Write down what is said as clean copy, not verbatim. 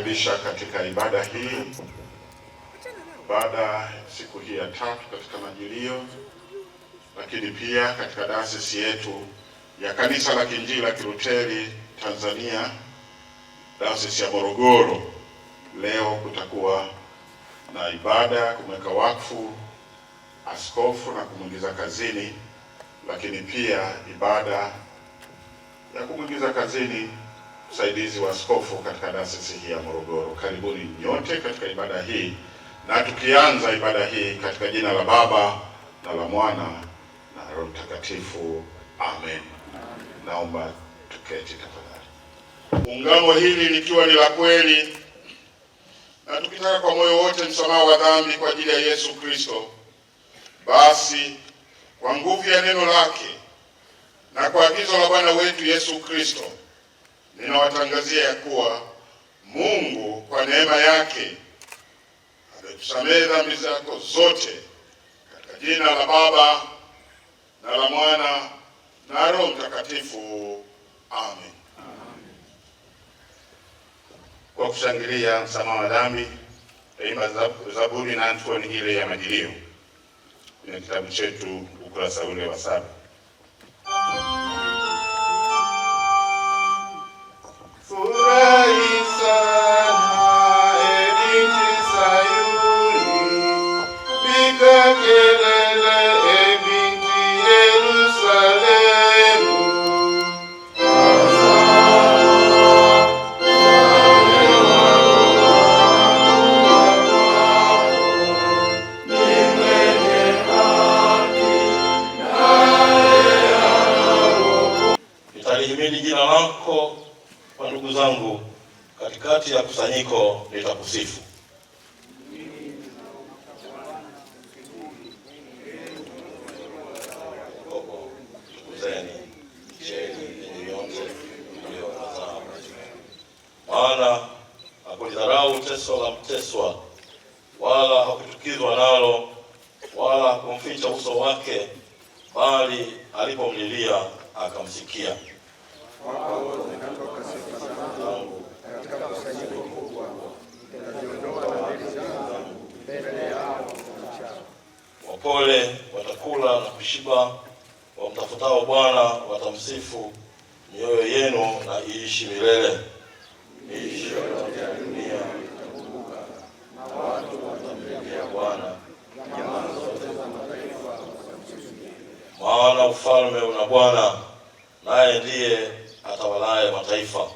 kuwakaribisha katika ibada hii, baada siku hii ya tatu katika majilio, lakini pia katika dayosisi yetu ya Kanisa la Kiinjili la Kilutheri Tanzania, dayosisi ya Morogoro. Leo kutakuwa na ibada ya kumweka wakfu askofu na kumwingiza kazini, lakini pia ibada ya kumwingiza kazini msaidizi wa askofu katika dayosisi hii ya Morogoro. Karibuni nyote katika ibada hii, na tukianza ibada hii katika jina la Baba na la Mwana na Roho Mtakatifu. Amen. Naomba tuketi tafadhali. Ungamo hili likiwa ni la kweli, na tukitaka kwa moyo wote msamaha wa dhambi kwa ajili ya Yesu Kristo, basi kwa nguvu ya neno lake na kwa agizo la Bwana wetu Yesu Kristo, ninawatangazia ya kuwa Mungu kwa neema yake amekusamehe dhambi zako zote, katika jina la Baba na la Mwana na Roho Mtakatifu. Amen. Kwa kushangilia msamaha wa dhambi, taimba Zaburi na antoni ile ya majilio kwenye kitabu chetu ukurasa ule wa 7. Nitalihimidi jina lako kwa ndugu zangu, katikati ya kusanyiko nitakusifu. Maana hakulidharau teso la mteswa, wala hakuchukizwa nalo, wala hakumficha uso wake, bali alipomlilia akamsikia. Wapole watakula na kushiba, wamtafutao Bwana watamsifu, mioyo yenu na iishi milele. Miisho yote ya dunia itakumbuka, na watu watamlilia Bwana, jamaa zote za mataifa watamsifu. Maana ufalme una Bwana, naye ndiye atawalaye mataifa.